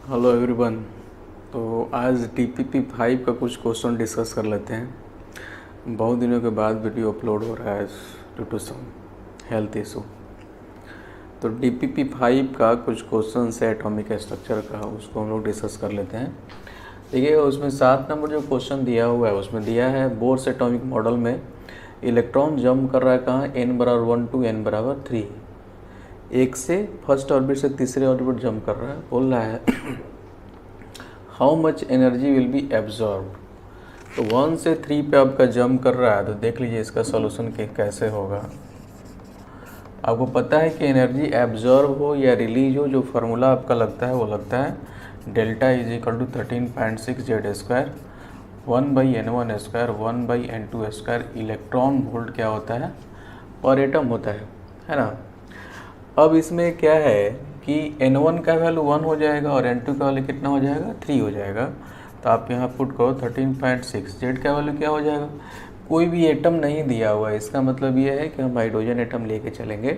Hello everyone. तो आज DPP-5 का कुछ क्वेश्चन डिस्कस कर लेते हैं। बहुत दिनों के बाद वीडियो अपलोड हो रहा है due to some health issue. तो DPP-5 का कुछ क्वेश्चन है एटॉमिक स्ट्रक्चर का, उसको हम लोग डिस्कस कर लेते हैं। देखिए उसमें 7 नंबर जो क्वेश्चन दिया हुआ है उसमें दिया है बोर्स एटॉमिक मॉडल में इलेक्ट्रॉन जंप कर रहा है कहाँ, n=1 to n=3, एक से फर्स्ट ऑर्बिट से तीसरे ऑर्बिट जंप कर रहा है। बोल रहा है how much energy will be absorb. तो 1 से 3 पे आपका जंप कर रहा है, तो देख लीजिए इसका सॉल्यूशन कैसे होगा। आपको पता है कि एनर्जी एब्जॉर्ब हो या रिलीज हो, जो फार्मूला आपका लगता है वो लगता है delta is equal to 13.6 Z², 1/n1² 1/n2²। Electron volt क्या होता है, पर एटम होता है ना। अब इसमें क्या है कि n1 का वैल्यू 1 हो जाएगा और n2 का वैल्यू कितना हो जाएगा, 3 हो जाएगा। तो आप यहाँ पुट करो 13.6, जेड का वैल्यू क्या हो जाएगा। कोई भी एटम नहीं दिया हुआ है, इसका मतलब ये है कि हम हाइड्रोजन एटम लेके चलेंगे।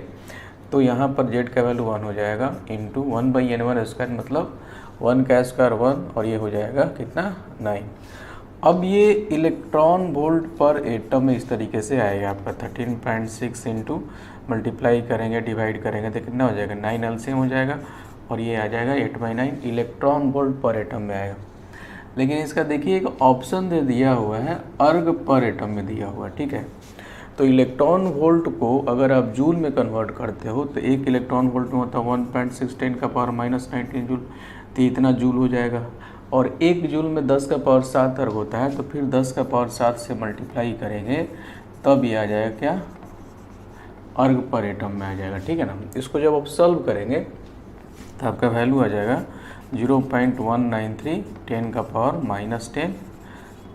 तो यहाँ पर जेड का वैल्यू 1 हो जाएगा इंटू 1/n1², मतलब 1 का स्क्वायर 1, और ये हो जाएगा कितना, 9। अब ये इलेक्ट्रॉन वोल्ट पर एटम इस तरीके से आएगा आपका 13.6 इंटू मल्टीप्लाई करेंगे डिवाइड करेंगे तो कितना हो जाएगा, 9 एलसीएम हो जाएगा, और ये आ जाएगा 8/9 इलेक्ट्रॉन वोल्ट पर एटम में आएगा। लेकिन इसका देखिए एक ऑप्शन दे दिया हुआ है अर्ग पर एटम में दिया हुआ है, ठीक है। तो इलेक्ट्रॉन वोल्ट को अगर आप जूल में कन्वर्ट करते हो तो एक इलेक्ट्रॉन वोल्ट में होता है 1.6 10⁻⁻⁹ जूल, तो इतना जूल हो जाएगा। और 1 जूल में 10⁻7 अर्ग होता है, तो फिर 10⁻7 से मल्टीप्लाई करेंगे तब ये आ जाएगा क्या, अर्ग पर एटम में आ जाएगा, ठीक है ना। इसको जब आप सॉल्व करेंगे तो आपका वैल्यू आ जाएगा 0.193 10⁻⁻10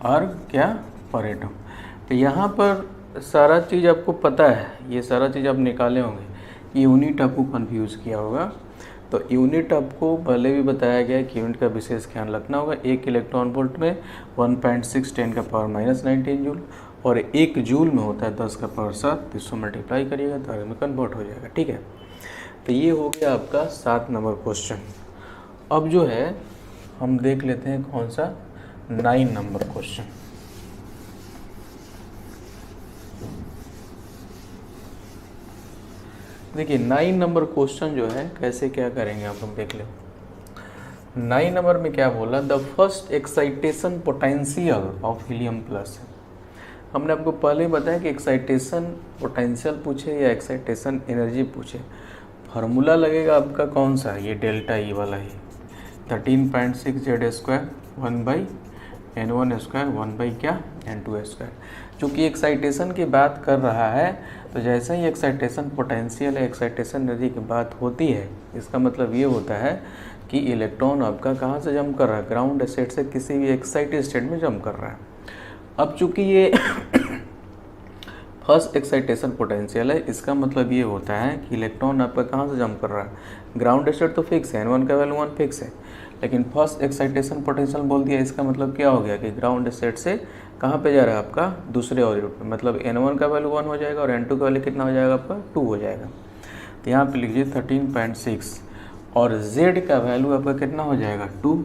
अर्ग क्या, पर एटम। तो यहाँ पर सारा चीज़ आपको पता है, ये सारा चीज़ आप निकाले होंगे। यूनिट आपको कंफ्यूज किया होगा, तो यूनिट आपको पहले भी बताया गया कि यूनिट का विशेष ख्याल रखना होगा। 1 इलेक्ट्रॉन वोल्ट में 1.6 10⁻⁻19 जूल, और 1 जूल में होता है 10⁻7, तो इसको मल्टीप्लाई करिएगा तो में कन्वर्ट हो जाएगा, ठीक है। तो ये हो गया आपका 7 नंबर क्वेश्चन। अब जो है हम देख लेते हैं कौन सा, 9 नंबर क्वेश्चन। देखिए 9 नंबर क्वेश्चन जो है कैसे क्या करेंगे आप लोग देख ले। 9 नंबर में क्या बोला, the first excitation potential of helium plus. हमने आपको पहले ही बताया कि एक्साइटेशन पोटेंशियल पूछे या एक्साइटेशन एनर्जी पूछे, फार्मूला लगेगा आपका कौन सा, ये डेल्टा ई वाला ही, 13.6 Z² 1/n1² 1/n2²। चूँकि एक्साइटेशन की बात कर रहा है, तो जैसे ही एक्साइटेशन पोटेंशियल या एक्साइटेशन एनर्जी की बात होती है, इसका मतलब ये होता है कि इलेक्ट्रॉन आपका कहाँ से जंप कर रहा है, ग्राउंड स्टेट से किसी भी एक्साइटेड स्टेट में जंप कर रहा है। अब चूँकि ये फर्स्ट एक्साइटेशन पोटेंशियल है, इसका मतलब ये होता है कि इलेक्ट्रॉन आपका कहाँ से जंप कर रहा है, ग्राउंड स्टेट तो फिक्स है, n1 का वैल्यू 1 फिक्स है, लेकिन फर्स्ट एक्साइटेशन पोटेंशियल बोल दिया, इसका मतलब क्या हो गया कि ग्राउंड स्टेट से कहाँ पे जा रहा है आपका, दूसरे ऑर्बिट पे, मतलब n1 का वैल्यू 1 हो जाएगा और n2 का वैल्यू कितना हो जाएगा आपका, 2 हो जाएगा। तो यहाँ पे लीजिए 13.6, और z का वैल्यू आपका कितना हो जाएगा, 2।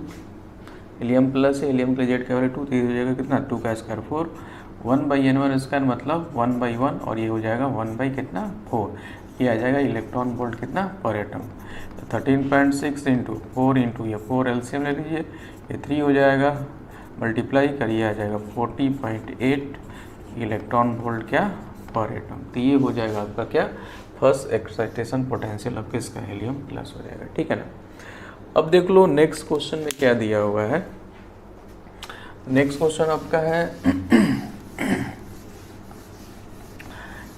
हीलियम प्लस है, हीलियम के जेड का वैल्यू 2, तो ये हो जाएगा कितना, 2 का स्क्वायर 4, 1/n1² मतलब 1/1, और ये हो जाएगा 1/4, ये आ जाएगा इलेक्ट्रॉन वोल्ट कितना, पर एटम। तो 13.6 इंटू 4 इंटू ये 4 एलसीएम ले लीजिए, ये 3 हो जाएगा, मल्टीप्लाई करिए आ जाएगा 40.8 इलेक्ट्रॉन वोल्ट क्या, पर एटम। तो ये हो जाएगा आपका क्या, फर्स्ट एक्साइटेशन पोटेंशियल आपके इसका हीलियम प्लस हो जाएगा, ठीक है ना। अब देख लो नेक्स्ट क्वेश्चन में क्या दिया हुआ है। नेक्स्ट क्वेश्चन आपका है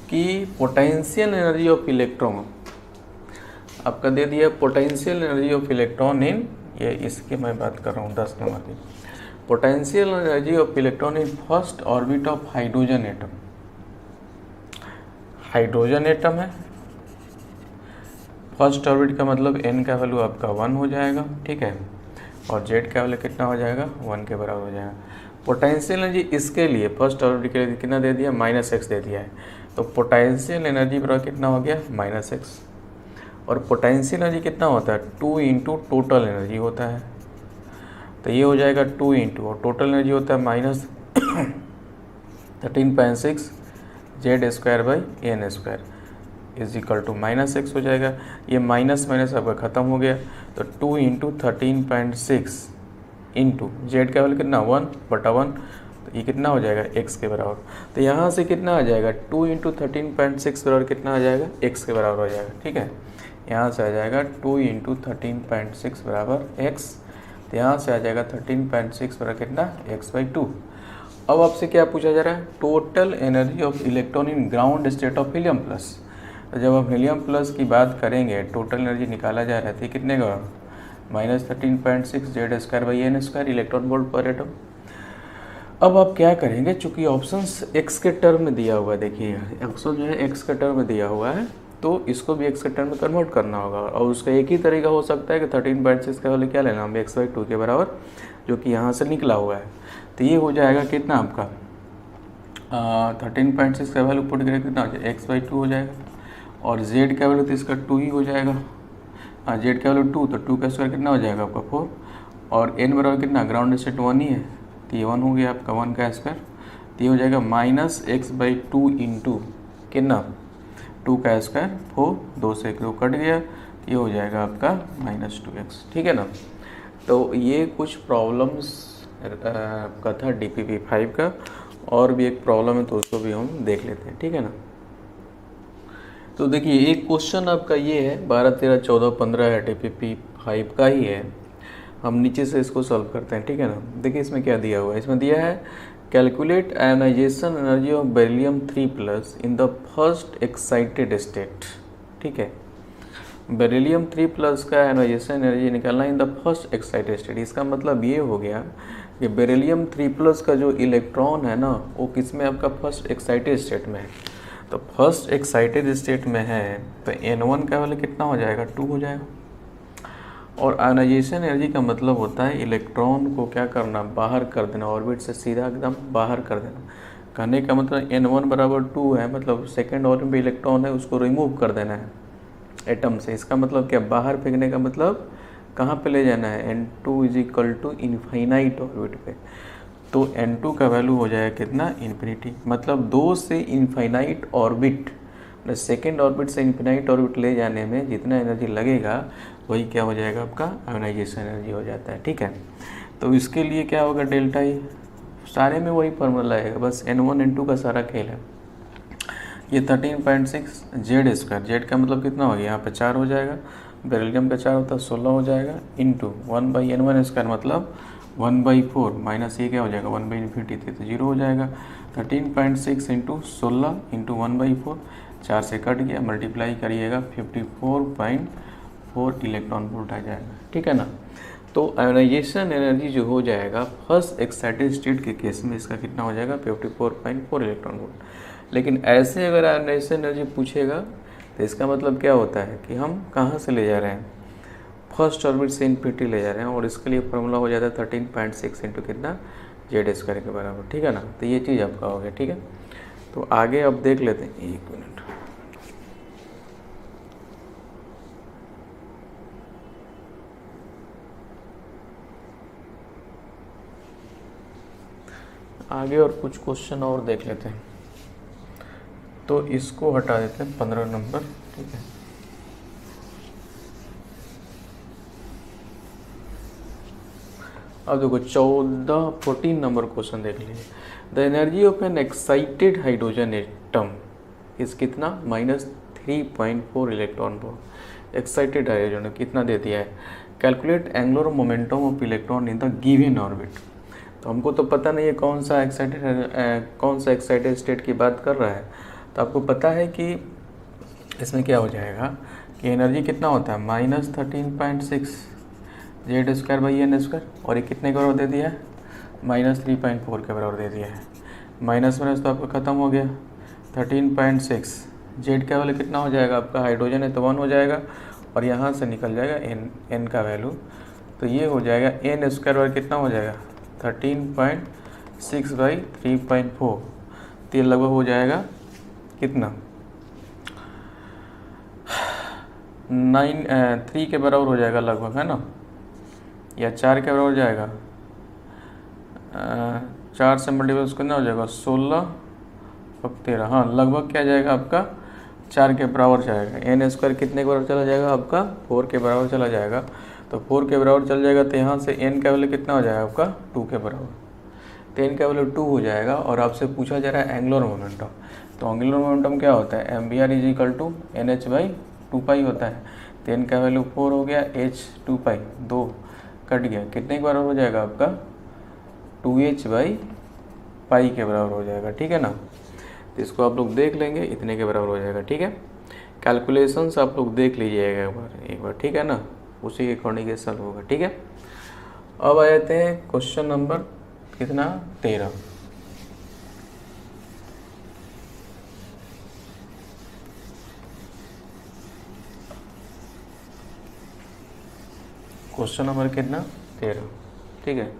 कि पोटेंशियल एनर्जी ऑफ इलेक्ट्रॉन आपका दे दिया, पोटेंशियल एनर्जी ऑफ इलेक्ट्रॉन इन, ये इसकी मैं बात कर रहा हूँ 10 नंबर की, potential energy of electron in first orbit of hydrogen atom. Hydrogen atom है, फर्स्ट ऑर्बिट का मतलब n का वैल्यू आपका 1 हो जाएगा, ठीक है, और z का वैल्यू कितना हो जाएगा, 1 के बराबर हो जाएगा। पोटेंशियल एनर्जी इसके लिए फर्स्ट ऑर्बिट के लिए कितना दे दिया, -x दे दिया है, तो पोटेंशियल एनर्जी बराबर कितना हो गया, -x, और पोटेंशियल एनर्जी कितना होता है, 2 इंटू टोटल एनर्जी होता है, तो ये हो जाएगा 2 इंटू, और टोटल एनर्जी होता है minus 13.6 Z square by N square is equal to minus X हो जाएगा। ये माइनस माइनस आपका ख़त्म हो गया, तो 2 इंटू 13.6 इंटू जेड का वैल्यू कितना 1/1, तो ये कितना हो जाएगा x के बराबर। तो यहाँ से कितना आ जाएगा 2 इंटू 13.6 बराबर कितना आ जाएगा x के बराबर हो जाएगा। ठीक है, यहाँ से आ जाएगा 2 इंटू 13.6 बराबर x, तो यहाँ से आ जाएगा 13.6 बराबर कितना x/2। अब आपसे क्या पूछा जा रहा है, total energy of electron in ground state of helium plus. तो जब हम हीलियम प्लस की बात करेंगे, टोटल एनर्जी निकाला जा रहा है कितने का minus 13.6 Z square by N square electron volt पर एटम। अब आप क्या करेंगे, चूंकि ऑप्शंस एक्स के टर्म में दिया हुआ है, देखिएगा ऑप्शन जो है एक्स के टर्म में दिया हुआ है, तो इसको भी एक्स के टर्म में कन्वर्ट करना होगा। और उसका एक ही तरीका हो सकता है कि 13.6 का वैल्यू क्या लेना, हम x/2 के बराबर, जो कि यहाँ से निकला हुआ है। तो ये हो जाएगा कितना आपका 13.6 का वैल्यू पुट करें कितना x/2 हो जाएगा, और z का वैल्यू तो इसका 2 ही हो जाएगा। z का वैल्यू 2, तो 2 का स्क्वायर कितना हो जाएगा आपका 4, और n बराबर कितना ग्राउंड स्टेट 1 ही है, तो ये 1 हो गया आपका 1 का स्क्वायर। तो ये हो जाएगा माइनस x/2 इंटू कितना 2 का स्क्वायर 4, 2 से 1 कट गया, ये हो जाएगा आपका -2x। ठीक है ना। तो ये कुछ प्रॉब्लम्स का था DPP5 का, और भी एक प्रॉब्लम है तो उसको भी हम देख लेते हैं। ठीक है ना। तो देखिए एक क्वेश्चन आपका ये है 12, 13, 14, 15 है, DPP5 का ही है। हम नीचे से इसको सॉल्व करते हैं। ठीक है ना। देखिए इसमें क्या दिया हुआ है, इसमें दिया है calculate ionization energy of beryllium 3+ in the first excited state. ठीक है, बेरिलियम 3+ का आयनाइजेशन एनर्जी निकालना in the first excited state. इसका मतलब ये हो गया कि बेरिलियम 3+ का जो इलेक्ट्रॉन है ना, वो किस में आपका फर्स्ट एक्साइटेड स्टेट में है। तो फर्स्ट एक्साइटेड स्टेट में है, तो N1 का वैल्यू कितना हो जाएगा 2 हो जाएगा। और आयनाइजेशन एनर्जी का मतलब होता है इलेक्ट्रॉन को क्या करना, बाहर कर देना, ऑर्बिट से सीधा एकदम बाहर कर देना। कहने का मतलब N1 बराबर 2 है, मतलब सेकेंड ऑर्बिट में इलेक्ट्रॉन है उसको रिमूव कर देना है एटम से। इसका मतलब क्या, बाहर फेंकने का मतलब कहाँ पे ले जाना है, N2 is equal to infinite orbit पे। तो N2 का वैल्यू हो जाएगा कितना इन्फिनिटी, मतलब 2 से इनफाइनाइट ऑर्बिट, सेकेंड ऑर्बिट से इन्फिनाइट ऑर्बिट ले जाने में जितना एनर्जी लगेगा वही क्या हो जाएगा आपका आयोनाइजेशन एनर्जी हो जाता है। ठीक है, तो इसके लिए क्या होगा डेल्टा ई, सारे में वही फॉर्मूला आएगा, बस N1 N2 का सारा खेल है। ये 13.6 जेड स्क्वायर, जेड का मतलब कितना हो गया, यहाँ पे 4 हो जाएगा, बेरिलियम का 4 होता है 16 हो जाएगा, इंटू 1/N1 स्क्वायर मतलब 1/4, माइनस ये क्या हो जाएगा 1/∞ थी तो 0 हो जाएगा। 13.6 इंटू 16 इंटू 1/4, 4 से कट गया, मल्टीप्लाई करिएगा 54.4 इलेक्ट्रॉन वोल्ट आ जाएगा। ठीक है ना। तो आयोनाइजेशन एनर्जी जो हो जाएगा फर्स्ट एक्साइटेड स्टेट के केस में इसका कितना हो जाएगा 54.4 इलेक्ट्रॉन वोल्ट। लेकिन ऐसे अगर आयोनाइजेशन एनर्जी पूछेगा तो इसका मतलब क्या होता है कि हम कहाँ से ले जा रहे हैं, फर्स्ट ऑर्बिट से इन्फिनिटी ले जा रहे हैं, और इसके लिए फॉर्मूला हो जाता है 13.6 इंटू कितना जेड स्क्वायर के बराबर। ठीक है ना। तो ये चीज़ आपका हो गया। ठीक है, तो आगे अब देख लेते हैं, 1 मिनट। आगे और कुछ क्वेश्चन और देख लेते हैं, तो इसको हटा देते हैं 15 नंबर। ठीक है, अब देखो 14 नंबर क्वेश्चन देख लीजिए। The energy of N excited hydrogen atom इस कितना -3.4 इलेक्ट्रॉन वोल्ट। एक्साइटेड हाइड्रोजन कितना दे दिया है, calculate angular momentum of electron in the given orbit. तो हमको तो पता नहीं है कौन सा एक्साइटेड स्टेट की बात कर रहा है। तो आपको पता है कि इसमें क्या हो जाएगा कि एनर्जी कितना होता है -13.6 Z square by N square, और ये कितने के बराबर दे दिया है -3.4 के बराबर दे दिया है। माइनस माइनस तो आपका ख़त्म हो गया, 13.6 जेड का वैल्यू कितना हो जाएगा आपका, हाइड्रोजन है तो 1 हो जाएगा, और यहाँ से निकल जाएगा एन का वैल्यू, तो ये हो जाएगा एन स्क्वायर बाई कितना हो जाएगा 13.6 बाई 3.4, तो ये लगभग हो जाएगा कितना 3 के बराबर हो जाएगा लगभग, है ना, या 4 के बराबर हो जाएगा, 4 से मल्टीप्लाई कितना हो जाएगा 16 और 13, हाँ लगभग क्या जाएगा आपका 4 के बराबर जाएगा। एन स्क्वायर कितने के बराबर चला जाएगा आपका 4 के बराबर चला जाएगा। तो 4 के बराबर चल जाएगा तो यहाँ से एन का वैल्यू कितना हो जाएगा आपका 2 के बराबर, तो एन का वैल्यू 2 हो जाएगा। और आपसे पूछा जा रहा है एंगुलर मोमेंटम, तो एंगुलर मोमेंटम क्या होता है M V R is equal to N H by 2 pi होता है। तो एन का वैल्यू 4 हो गया, एच 2 पाई 2 कट गया, कितने के बराबर हो जाएगा आपका 2h बाई पाई के बराबर हो जाएगा, ठीक है ना। तो इसको आप लोग देख लेंगे, इतने के बराबर हो जाएगा, ठीक है। कैलकुलेशंस आप लोग देख लीजिएगा एक बार, ठीक है ना, उसी के अकॉर्डिंग ये सॉल्व होगा, ठीक है। अब आ जाते हैं क्वेश्चन नंबर कितना 13। क्वेश्चन नंबर कितना 13, ठीक है।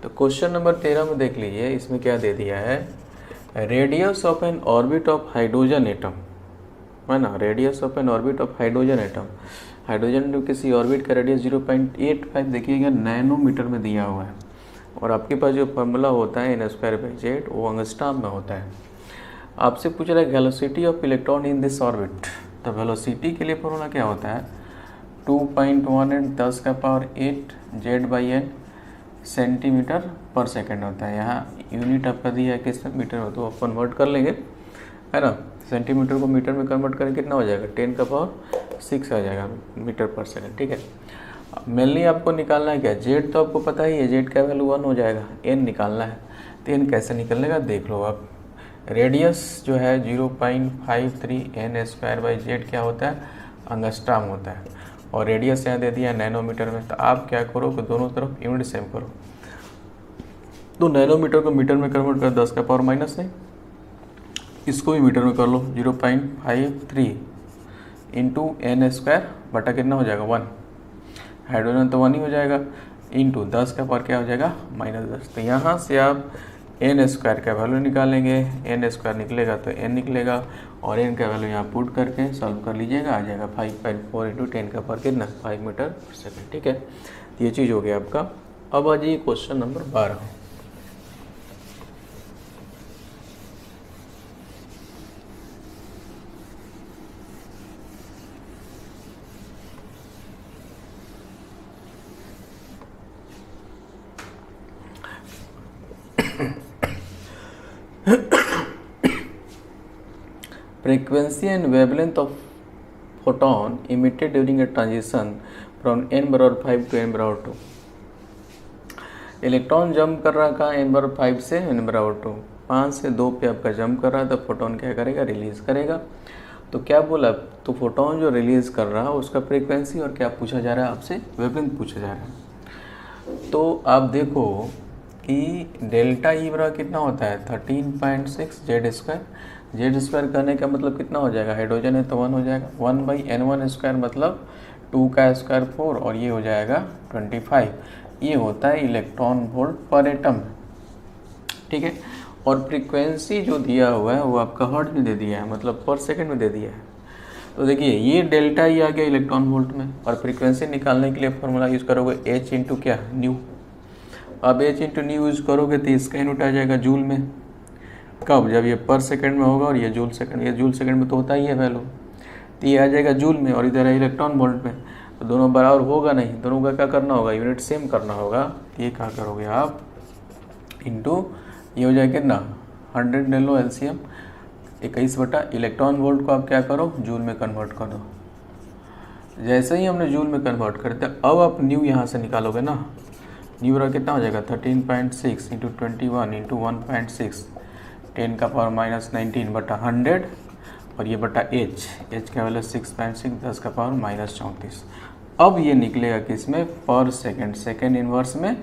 तो क्वेश्चन नंबर 13 में देख लीजिए, इसमें क्या दे दिया है, radius of N orbit of hydrogen atom, है ना, radius of N orbit of hydrogen atom. Hydrogen किसी ऑर्बिट का रेडियस 0.85 देखिएगा नैनोमीटर में दिया हुआ है, और आपके पास जो फॉर्मूला होता है एन स्क्वायर बाई जेड वो एंगस्ट्रॉम में होता है। आपसे पूछ रहा है velocity of electron in this orbit, तो वेलोसिटी के लिए फॉर्मूला क्या होता है 2.18 10 का power 8 Z by N centimetre पर सेकेंड होता है। यहाँ यूनिट आपका दिया है किस मीटर में, तो आप कन्वर्ट कर लेंगे, है ना। सेंटीमीटर को मीटर में कन्वर्ट करें कितना हो जाएगा 10 का पावर 6 आ जाएगा मीटर पर सेकेंड, ठीक है। मेनली आपको निकालना है क्या, जेड तो आपको पता ही है, जेड का वैल्यू 1 हो जाएगा, एन निकालना है। तो एन कैसे निकलने का देख लो आप, रेडियस जो है 0.53 एन स्क्वायर बाई जेड क्या होता है एंगस्ट्रॉम होता है, और रेडियस यहाँ दे दिया नैनोमीटर में। तो आप क्या करो कि दोनों तरफ यूनिट सेम करो, तो नैनोमीटर को मीटर में कन्वर्ट कर 10 का पावर माइनस नहीं, इसको भी मीटर में कर लो 0.53 इंटू एन स्क्वायर बटा कितना हो जाएगा 1, हाइड्रोजन तो 1 ही हो जाएगा, इंटू 10 का पावर क्या हो जाएगा -10। तो यहाँ से आप एन स्क्वायर का वैल्यू निकालेंगे, एन स्क्वायर निकलेगा तो एन निकलेगा, और एन का वैल्यू यहाँ पुट करके सॉल्व कर लीजिएगा, आ जाएगा 5.4 इंटू 10 का पावर कितना 5 मीटर पर सेकेंड, ठीक है। तो ये चीज़ हो गया आपका। अब आ जाइए question number 12। Frequency and wavelength of photon emitted during a transition from n बराबर 5 to n बराबर 2। इलेक्ट्रॉन जंप कर रहा कहाँ n बराबर 5 से n बराबर 2, 5 से 2 पे आपका जंप कर रहा है, तो फोटोन क्या करेगा रिलीज करेगा। तो क्या बोला, तो फोटोन जो रिलीज कर रहा है उसका फ्रीक्वेंसी और क्या पूछा जा रहा है आपसे वेवलेंथ पूछा जा रहा है। तो आप देखो कि डेल्टा ई बराबर कितना होता है 13.6 जेड स्क्वायर, जेड स्क्वायर करने का मतलब कितना हो जाएगा, हाइड्रोजन है तो 1 हो जाएगा, 1/n1 स्क्वायर मतलब 2 का स्क्वायर 4, और ये हो जाएगा 25। ये होता है इलेक्ट्रॉन वोल्ट पर एटम, ठीक है। और फ्रीक्वेंसी जो दिया हुआ है वो आपका हर्ट्ज में दे दिया है, मतलब पर सेकंड में दे दिया है। तो देखिए ये डेल्टा ई आ गया इलेक्ट्रॉन वोल्ट में, और फ्रीक्वेंसी निकालने के लिए फॉर्मूला यूज़ करोगे h इंटू क्या न्यू। अब h इंटू न्यू यूज़ करोगे तो इसका यूनिट आ जाएगा जूल में, कब, जब ये पर सेकंड में होगा और ये जूल सेकंड, ये जूल सेकंड में तो होता ही है वैल्यू, तो ये आ जाएगा जूल में, और इधर है इलेक्ट्रॉन वोल्ट में। तो दोनों बराबर होगा नहीं, दोनों का क्या करना होगा यूनिट सेम करना होगा। ये क्या करोगे आप इंटू ये हो जाएगा कितना 100 ले लो एलसीएम 21 बटा इलेक्ट्रॉन वोल्ट को आप क्या करो जूल में कन्वर्ट कर दो। जैसे ही हमने जूल में कन्वर्ट करते हैं, अब आप न्यू यहाँ से निकालोगे ना, न्यू बराबर कितना हो जाएगा 13.6 इंटू 21 इंटू 1.6 10 का पावर -19 बटा 100, और ये बटा एच का वैल्यू 6.6 10 का पावर -34। अब ये निकलेगा किसमें पर सेकंड, सेकंड इनवर्स में,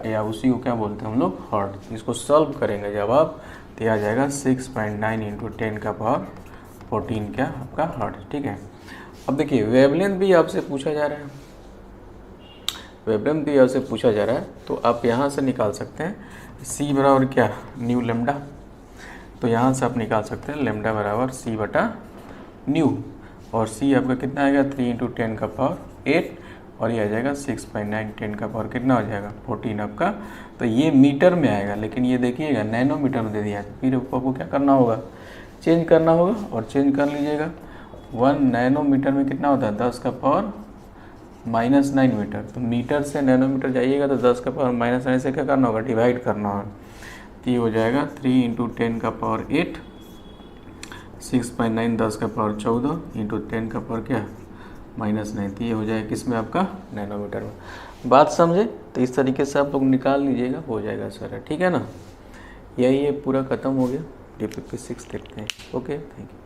या उसी को क्या बोलते हैं हम लोग हर्ट्ज। इसको सॉल्व करेंगे जब आप, तो आ जाएगा 6.9 इंटू 10 का पावर 14 क्या आपका हर्ट्ज, ठीक है। अब देखिए वेवलेंथ भी आपसे पूछा जा रहा है, वेवलेंथ भी आपसे पूछा जा रहा है, तो आप यहाँ से निकाल सकते हैं सी बराबर क्या न्यू लेमडा, तो यहाँ से आप निकाल सकते हैं लेमडा बराबर c बटा न्यू, और c आपका कितना आएगा 3 इंटू 10 का पावर 8, और ये आ जाएगा 6.9, 10 का पावर कितना हो जाएगा 14 आपका। तो ये मीटर में आएगा, लेकिन ये देखिएगा नैनोमीटर में दे दिया है, फिर आपको क्या करना होगा, चेंज करना होगा और चेंज कर लीजिएगा। 1 नैनोमीटर में कितना होता है 10 का पावर -9 मीटर। तो मीटर से नैनोमीटर जाइएगा तो 10 का पावर -9 से क्या करना होगा, डिवाइड करना होगा। तो ये हो जाएगा 3 × 10 का पावर 8, 6.9 10 का पावर 14 × 10 का पावर क्या -9। तो ये हो जाएगा किस में आपका नैनोमीटर में। बात समझे? तो इस तरीके से आप लोग निकाल लीजिएगा, हो जाएगा सारा, ठीक है ना। यही ये पूरा ख़त्म हो गया। DPP 6 देखते हैं। Okay, thank you.